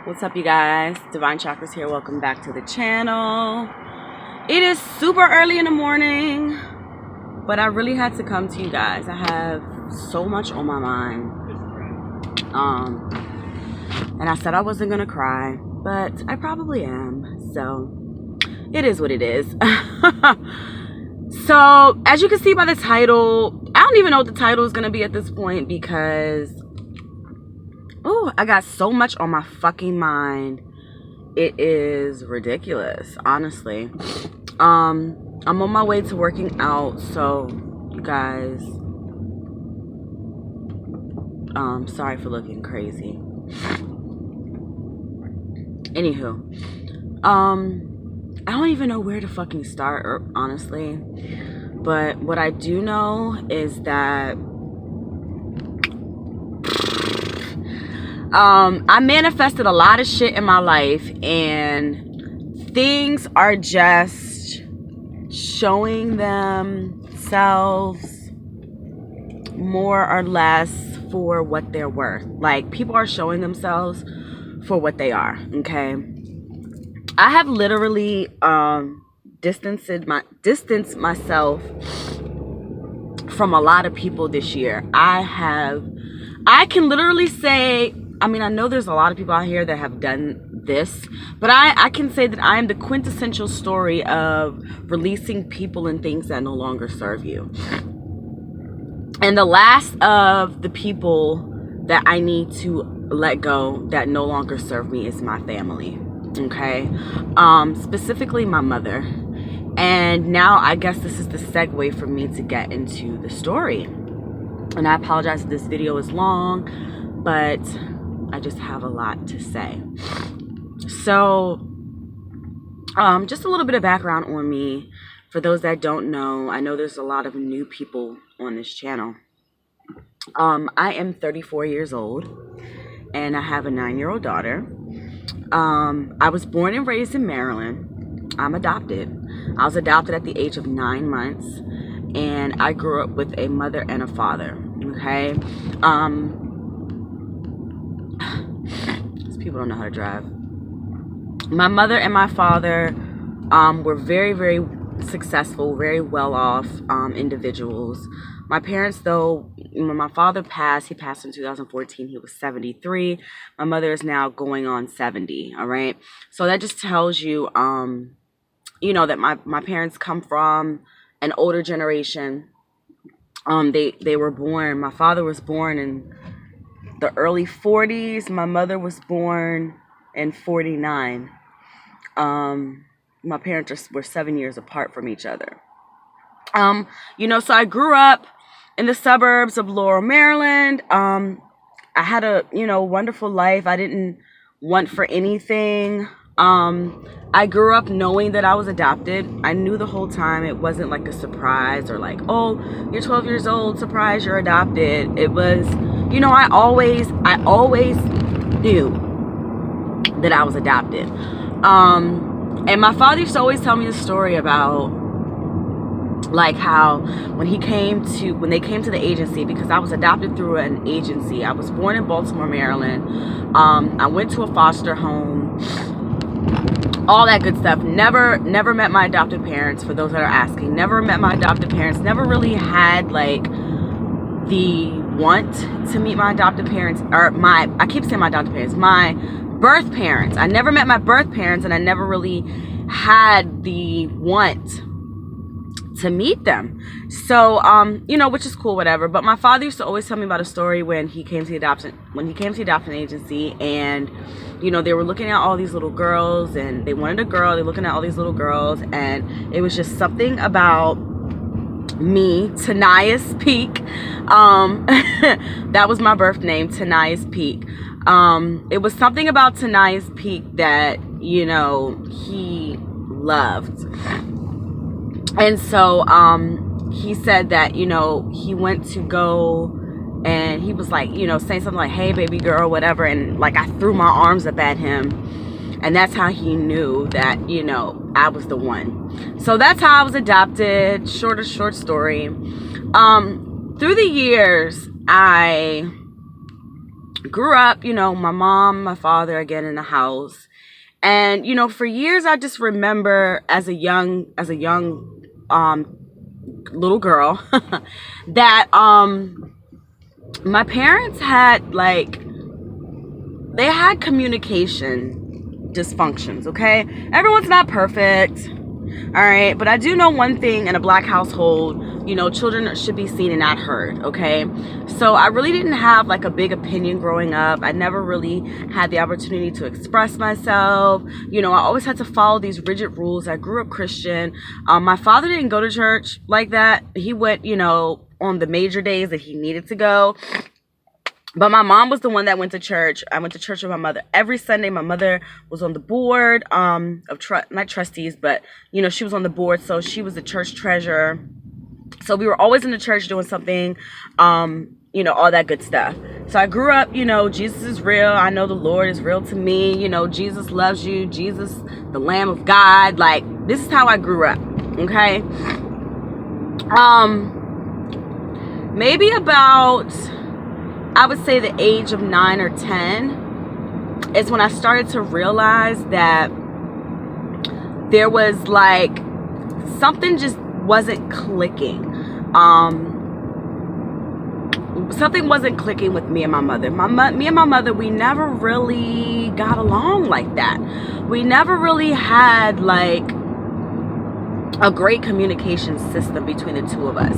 What's up, you guys? Divinechakras here. Welcome back to the channel. It is super early in the morning, but I really had to come to you guys. I have so much on my mind. And I said I wasn't gonna cry, but I probably am. So it is what it is. So as you can see by the title, I don't even know what the title is gonna be at this point because I got so much on my fucking mind. It is ridiculous, honestly. I'm on my way to working out, so you guys, sorry for looking crazy. Anywho, I don't even know where to fucking start, honestly. But what I do know is that I manifested a lot of shit in my life, and things are just showing themselves more or less for what they're worth. Like, people are showing themselves for what they are, okay? I have literally distanced myself from a lot of people this year. I can literally say, I mean, I know there's a lot of people out here that have done this, but I can say that I am the quintessential story of releasing people and things that no longer serve you. And the last of the people that I need to let go that no longer serve me is my family, okay? Specifically my mother. And now I guess this is the segue for me to get into the story. And I apologize if this video is long, but I just have a lot to say. So, just a little bit of background on me. For those that don't know, I know there's a lot of new people on this channel. I am 34 years old, and I have a 9-year-old daughter. I was born and raised in Maryland. I'm adopted. I was adopted at the age of 9 months, and I grew up with a mother and a father. Okay, these people don't know how to drive. My mother and my father were very, very successful, very well off individuals. My parents, though, when my father passed, he passed in 2014. He was 73. My mother is now going on 70. All right, so that just tells you, you know, that my parents come from an older generation. They were born, my father was born in the early 40s. My mother was born in 49. My parents were 7 years apart from each other. You know, so I grew up in the suburbs of Laurel, Maryland. I had a, you know, wonderful life. I didn't want for anything. I grew up knowing that I was adopted. I knew the whole time. It wasn't like a surprise or like, oh, you're 12 years old, surprise, you're adopted. It was, you know, I always knew that I was adopted. And my father used to always tell me the story about like how when they came to the agency, because I was adopted through an agency. I was born in Baltimore, Maryland. I went to a foster home, all that good stuff. Never met my adopted parents, for those that are asking. Never met my adopted parents. Never really had like the want to meet my adopted parents, or I keep saying my adopted parents, my birth parents. I never met my birth parents, and I never really had the want to meet them. So, you know, which is cool, whatever. But my father used to always tell me about a story when he came to the adoption agency, and, you know, they were looking at all these little girls, and they wanted a girl. They're looking at all these little girls, and it was just something about me, Tania's Peak. That was my birth name, Tania's Peak. It was something about Tania's Peak that, you know, he loved. And so he said that, you know, he went to go, and he was like, you know, saying something like, hey, baby girl, whatever. And like, I threw my arms up at him. And that's how he knew that, you know, I was the one. So that's how I was adopted. Short story. Through the years, I grew up, my mom, my father, again, in the house. And, for years, I just remember as a young, little girl that, my parents had, they had communication dysfunctions, okay? Everyone's not perfect, all right? But I do know one thing in a Black household, children should be seen and not heard, okay? So I really didn't have a big opinion growing up. I never really had the opportunity to express myself. I always had to follow these rigid rules. I grew up Christian. My father didn't go to church like that. He went, on the major days that he needed to go. But my mom was the one that went to church. I went to church with my mother every Sunday. My mother was on the board of not trustees, but she was on the board, so she was the church treasurer. So we were always in the church doing something, all that good stuff. So I grew up, Jesus is real. I know the Lord is real to me. Jesus loves you. Jesus, the Lamb of God. This is how I grew up. Okay. Maybe about, I would say the age of 9 or 10 is when I started to realize that there was something just wasn't clicking. Something wasn't clicking with me and my mother. Me and my mother, we never really got along like that. We never really had a great communication system between the two of us.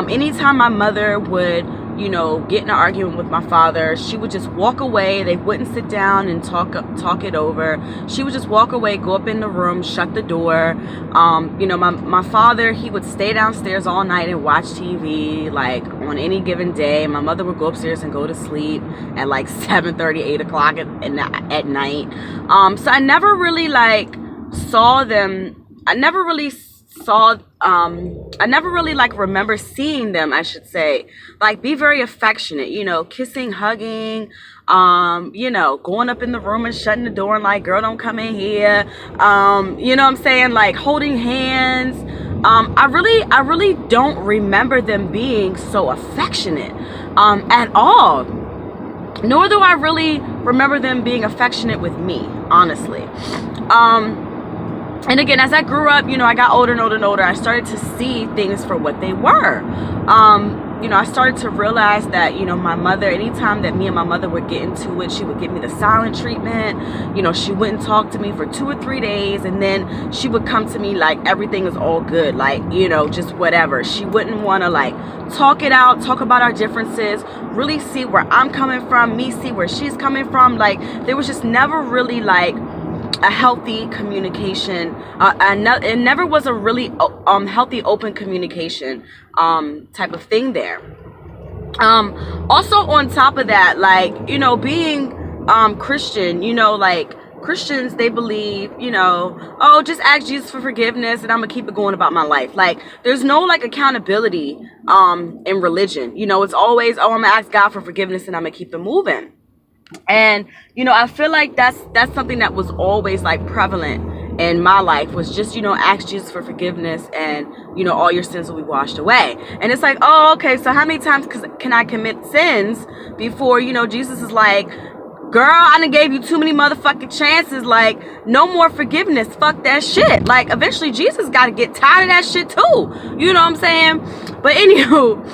Anytime my mother would, get in an argument with my father, she would just walk away. They wouldn't sit down and talk it over. She would just walk away, go up in the room, shut the door. My father, he would stay downstairs all night and watch TV, on any given day. My mother would go upstairs and go to sleep at 7:30, 8 o'clock at night. So I never really saw them. I never really remember seeing them, I should say, be very affectionate, kissing, hugging, going up in the room and shutting the door and girl, don't come in here. You know what I'm saying? Holding hands. I really don't remember them being so affectionate, at all. Nor do I really remember them being affectionate with me, honestly. And again, as I grew up, I got older and older and older. I started to see things for what they were. I started to realize that, my mother, anytime that me and my mother would get into it, she would give me the silent treatment. She wouldn't talk to me for 2 or 3 days. And then she would come to me everything is all good. Just whatever. She wouldn't want to talk it out, talk about our differences, really see where I'm coming from, me see where she's coming from. There was just never really a healthy communication. It never was a really healthy, open communication type of thing there. Also on top of that, being Christian, Christians, they believe, just ask Jesus for forgiveness and I'm gonna keep it going about my life. There's no accountability in religion. It's always, I'm gonna ask God for forgiveness and I'm gonna keep it moving. And I feel like that's something that was always prevalent in my life, was just ask Jesus for forgiveness and all your sins will be washed away. And it's oh, okay, so how many times can I commit sins before Jesus is girl, I done gave you too many motherfucking chances, no more forgiveness, fuck that shit. Eventually Jesus got to get tired of that shit too, you know what I'm saying? But anywho,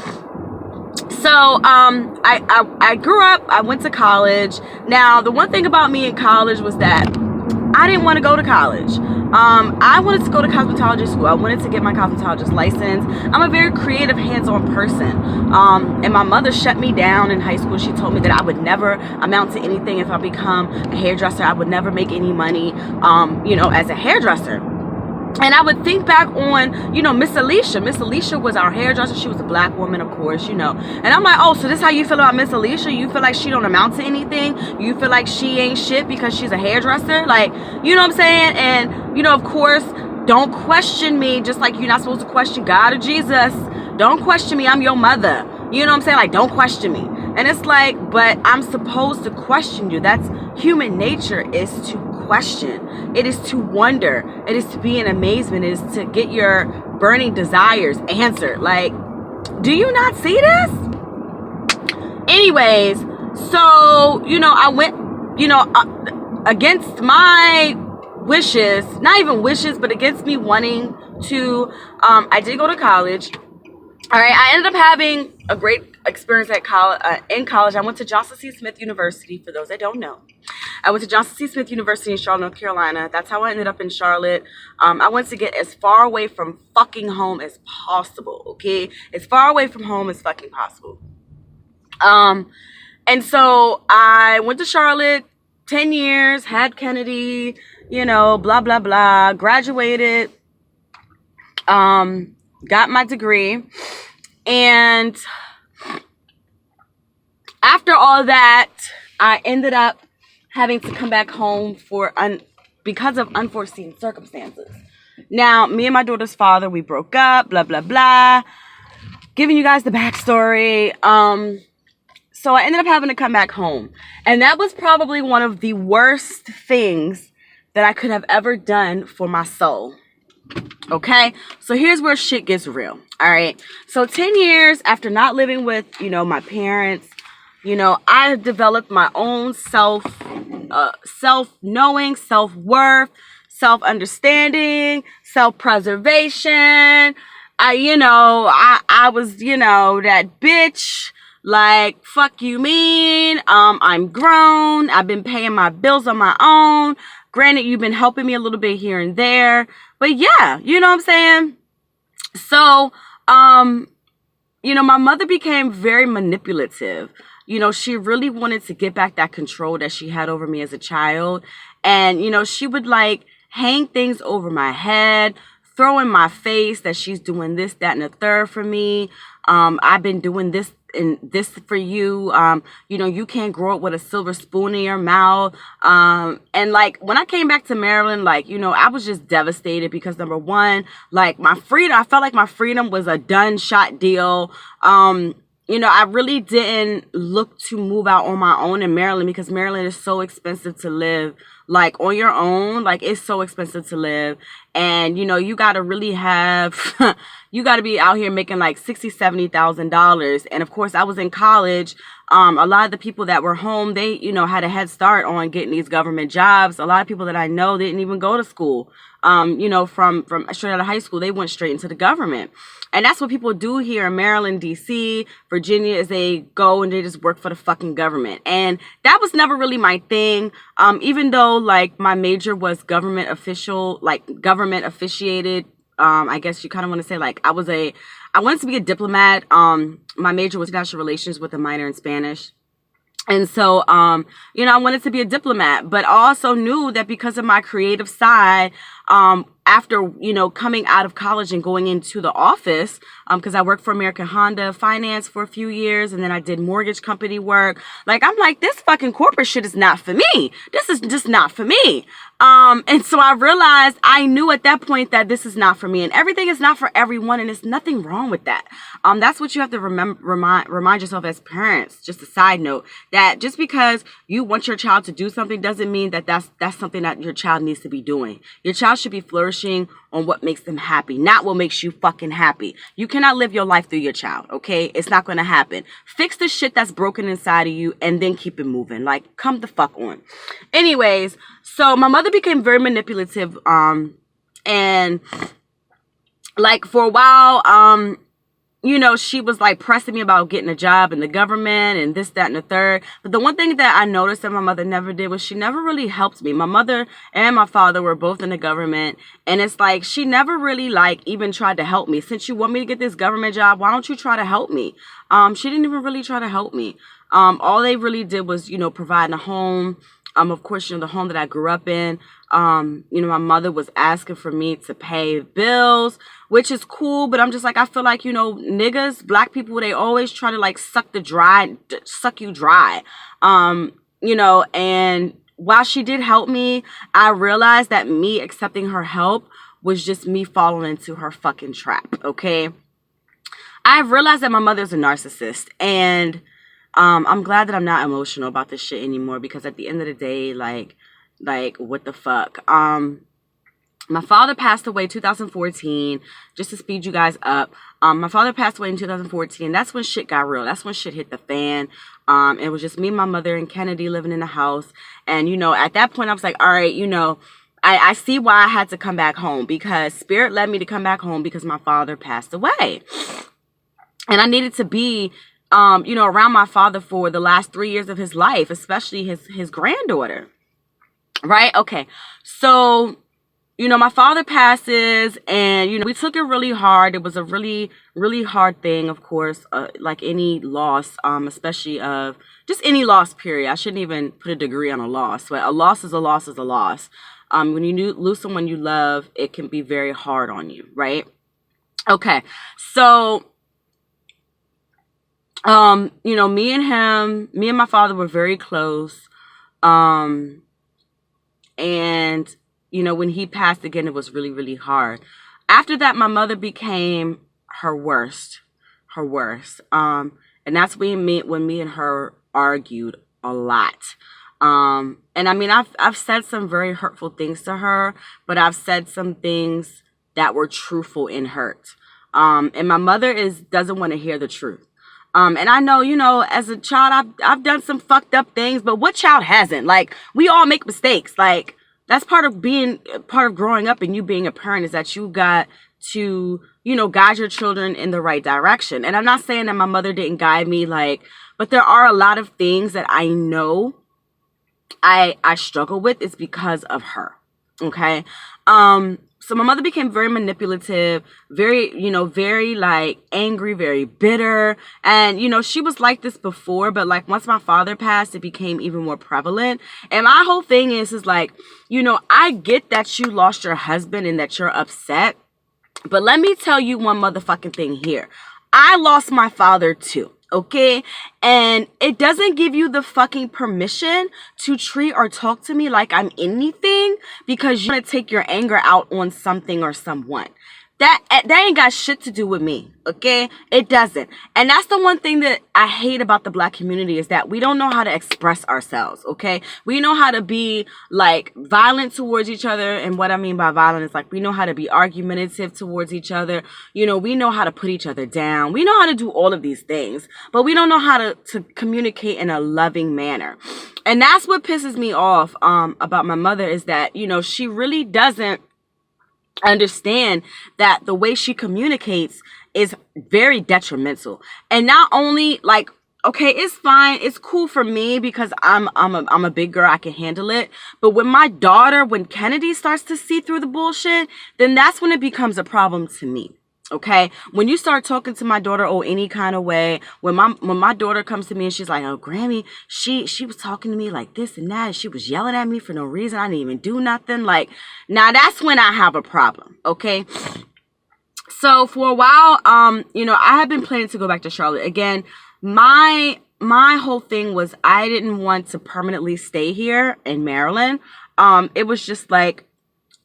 so I grew up, I went to college. Now, the one thing about me in college was that I didn't want to go to college. I wanted to go to cosmetology school. I wanted to get my cosmetologist license. I'm a very creative, hands-on person. And my mother shut me down in high school. She told me that I would never amount to anything if I become a hairdresser. I would never make any money, as a hairdresser. And I would think back on, Miss Alicia. Miss Alicia was our hairdresser. She was a black woman, of course, And I'm oh, so this is how you feel about Miss Alicia? You feel like she don't amount to anything? You feel like she ain't shit because she's a hairdresser? You know what I'm saying? And, of course, don't question me, just like you're not supposed to question God or Jesus. Don't question me. I'm your mother. You know what I'm saying? Don't question me. And it's but I'm supposed to question you. That's human nature, is to question. It is to wonder. It is to be in amazement. It is to get your burning desires answered. Do you not see this? Anyways, So, you know, I went, you know, against my wishes, not even wishes, but against me wanting to, I did go to college. All right, I ended up having a great experience at college. In college, I went to Johnson C. Smith University. For those that don't know, I went to Johnson C. Smith University in Charlotte, North Carolina. That's how I ended up in Charlotte. I wanted to get as far away from fucking home as possible. Okay, as far away from home as fucking possible. And so I went to Charlotte, 10 years, had Kennedy, you know, blah blah blah. Graduated. Got my degree, and after all that, I ended up having to come back home because of unforeseen circumstances. Now, me and my daughter's father, we broke up, blah blah blah. Giving you guys the backstory. So I ended up having to come back home, and that was probably one of the worst things that I could have ever done for my soul. Okay, so here's where shit gets real. All right, so 10 years after not living with, you know, my parents, you know, I developed my own self-knowing, self-worth, self-understanding, self-preservation. I was, you know, that bitch. Like, fuck you mean? I'm grown. I've been paying my bills on my own. Granted, you've been helping me a little bit here and there. But yeah, you know what I'm saying? So, you know, my mother became very manipulative. You know, she really wanted to get back that control that she had over me as a child. And, you know, she would like hang things over my head, throw in my face that she's doing this, that, and the third for me. I've been doing this and this for you. You know, you can't grow up with a silver spoon in your mouth. And like when I came back to Maryland, like, you know, I was just devastated because number one, like my freedom, I felt like my freedom was a done shot deal. You know, I really didn't look to move out on my own in Maryland because Maryland is so expensive to live. Like on your own, like it's so expensive to live. And, you know, you got to really have, you got to be out here making like $60,000, $70,000. And of course, I was in college. A lot of the people that were home, they, you know, had a head start on getting these government jobs. A lot of people that I know didn't even go to school. You know, from straight out of high school, they went straight into the government. And that's what people do here in Maryland, D.C., Virginia, is they go and they just work for the fucking government. And that was never really my thing. Even though, like, my major was government official, like, government officiated. I guess you kind of want to say, like, I wanted to be a diplomat. My major was international relations with a minor in Spanish. And so, you know, I wanted to be a diplomat, but I also knew that because of my creative side, after, you know, coming out of college and going into the office, because I worked for American Honda Finance for a few years, and then I did mortgage company work. Like, I'm like, this fucking corporate shit is not for me. This is just not for me. And so I realized, I knew at that point that this is not for me, and everything is not for everyone, and there's nothing wrong with that. That's what you have to remind yourself as parents. Just a side note, that just because you want your child to do something doesn't mean that that's something that your child needs to be doing. Your child should be flourishing on what makes them happy, not what makes you fucking happy. You cannot live your life through your child, okay? It's not going to happen. Fix the shit that's broken inside of you and then keep it moving. Like, come the fuck on. Anyways, so my mother became very manipulative, and like for a while, you know, she was like pressing me about getting a job in the government and this, that, and the third. But the one thing that I noticed that my mother never did was she never really helped me. My mother and my father were both in the government. And it's like, she never really like even tried to help me. Since you want me to get this government job, why don't you try to help me? She didn't even really try to help me. All they really did was, you know, provide a home. Of course, you know, the home that I grew up in, you know, my mother was asking for me to pay bills, which is cool. But I'm just like, I feel like, you know, niggas, black people, they always try to like suck you dry. You know, and while she did help me, I realized that me accepting her help was just me falling into her fucking trap. Okay. I've realized that my mother's a narcissist, and I'm glad that I'm not emotional about this shit anymore, because at the end of the day, like what the fuck? My father passed away 2014, just to speed you guys up. My father passed away in 2014. That's when shit got real. That's when shit hit the fan. It was just me, my mother, and Kennedy living in the house. And, you know, at that point, I was like, all right, you know, I see why I had to come back home, because Spirit led me to come back home because my father passed away. And I needed to be, you know, around my father for the last 3 years of his life, especially his granddaughter. Right? Okay. So, you know, my father passes, and, you know, we took it really hard. It was a really, really hard thing, of course, like any loss, especially of just any loss, period. I shouldn't even put a degree on a loss, but a loss is a loss is a loss. When you lose someone you love, it can be very hard on you, right? Okay. So, you know, me and my father were very close. And, you know, when he passed again, it was really, really hard. After that, my mother became her worst. And that's when me and her argued a lot. And I mean, I've said some very hurtful things to her, but I've said some things that were truthful in hurt. And my mother doesn't want to hear the truth. And I know, you know, as a child, I've done some fucked up things, but what child hasn't? Like, we all make mistakes. Like, that's part of growing up and you being a parent, is that you got to, you know, guide your children in the right direction. And I'm not saying that my mother didn't guide me, like, but there are a lot of things that I know I struggle with is because of her. Okay. So my mother became very manipulative, very, you know, very like angry, very bitter. And, you know, she was like this before, but like once my father passed, it became even more prevalent. And my whole thing is like, you know, I get that you lost your husband and that you're upset, but let me tell you one motherfucking thing here. I lost my father too. Okay? And it doesn't give you the fucking permission to treat or talk to me like I'm anything because you want to take your anger out on something or someone. That ain't got shit to do with me, okay? It doesn't. And that's the one thing that I hate about the Black community, is that we don't know how to express ourselves, okay? We know how to be, like, violent towards each other. And what I mean by violent is, like, we know how to be argumentative towards each other. You know, we know how to put each other down. We know how to do all of these things. But we don't know how to communicate in a loving manner. And that's what pisses me off about my mother, is that, you know, she really doesn't understand that the way she communicates is very detrimental. And not only, like, okay, it's fine, it's cool for me because I'm a big girl, I can handle it. But when Kennedy starts to see through the bullshit, then that's when it becomes a problem to me. Okay, when you start talking to my daughter any kind of way, when my daughter comes to me and she's like, "Oh, Grammy, she was talking to me like this and that, and she was yelling at me for no reason. I didn't even do nothing." Like, now that's when I have a problem. Okay, so for a while, you know, I have been planning to go back to Charlotte again. My whole thing was I didn't want to permanently stay here in Maryland. It was just like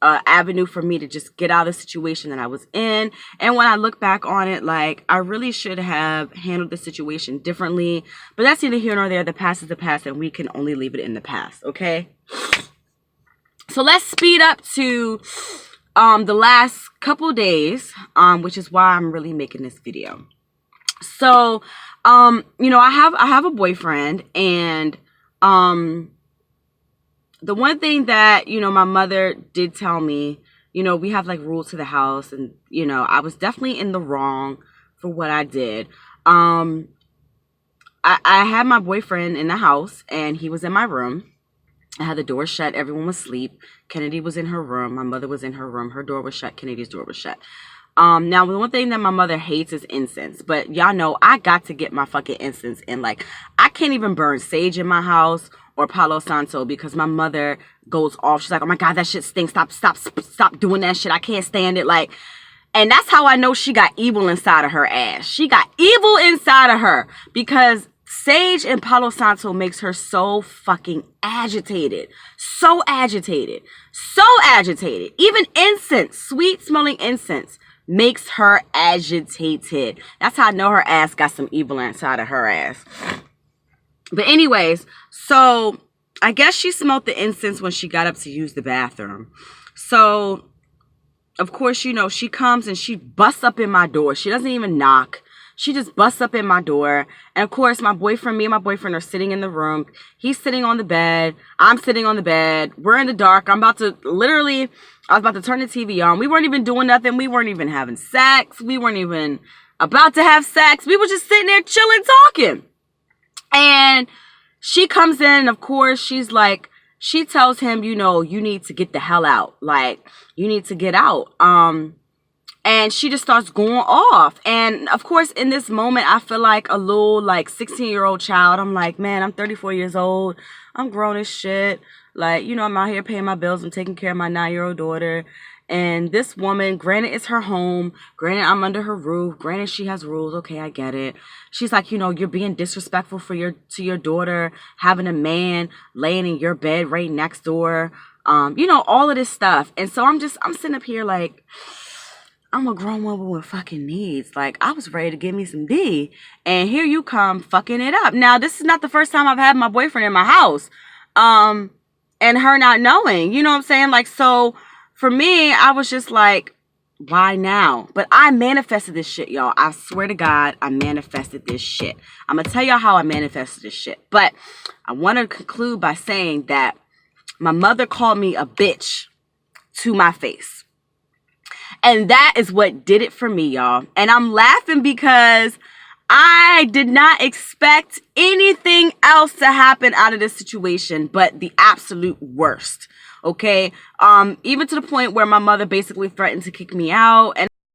avenue for me to just get out of the situation that I was in. And when I look back on it, like, I really should have handled the situation differently, but that's neither here nor there. The past is the past, and we can only leave it in the past. Okay, so let's speed up to the last couple days, which is why I'm really making this video. So you know, I have a boyfriend, and the one thing that, you know, my mother did tell me, you know, we have like rules to the house, and, you know, I was definitely in the wrong for what I did. I had my boyfriend in the house, and he was in my room. I had the door shut. Everyone was asleep. Kennedy was in her room. My mother was in her room. Her door was shut. Kennedy's door was shut. Now, the one thing that my mother hates is incense, but y'all know I got to get my fucking incense in. Like, I can't even burn sage in my house or Palo Santo because my mother goes off. She's like, "Oh my God, that shit stinks. Stop doing that shit. I can't stand it." Like, and that's how I know she got evil inside of her ass. She got evil inside of her because sage and Palo Santo makes her so fucking agitated. So agitated. So agitated. Even incense, sweet smelling incense, makes her agitated. That's how I know her ass got some evil inside of her ass. But anyways, so I guess she smelled the incense when she got up to use the bathroom. So of course, you know, she comes and she busts up in my door. She doesn't even knock. She just busts up in my door. And of course, me and my boyfriend are sitting in the room. He's sitting on the bed. I'm sitting on the bed. We're in the dark. I was about to turn the TV on. We weren't even doing nothing. We weren't even having sex. We weren't even about to have sex. We were just sitting there chilling, talking. And she comes in, and of course, she tells him, you know, you need to get the hell out. Like, you need to get out. And she just starts going off. And of course, in this moment, I feel like a little 16-year-old child. I'm like, man, I'm 34 years old. I'm grown as shit. Like, you know, I'm out here paying my bills. I'm taking care of my 9-year-old daughter. And this woman, granted, it's her home. Granted, I'm under her roof. Granted, she has rules. Okay, I get it. She's like, you know, you're being disrespectful to your daughter, having a man laying in your bed right next door. You know, all of this stuff. And so I'm sitting up here like, I'm a grown woman with fucking needs. Like, I was ready to give me some D. And here you come fucking it up. Now, this is not the first time I've had my boyfriend in my house. And her not knowing. You know what I'm saying? Like, so for me, I was just like, why now? But I manifested this shit, y'all. I swear to God, I manifested this shit. I'm going to tell y'all how I manifested this shit. But I want to conclude by saying that my mother called me a bitch to my face. And that is what did it for me, y'all. And I'm laughing because I did not expect anything else to happen out of this situation but the absolute worst. Okay? Even to the point where my mother basically threatened to kick me out. And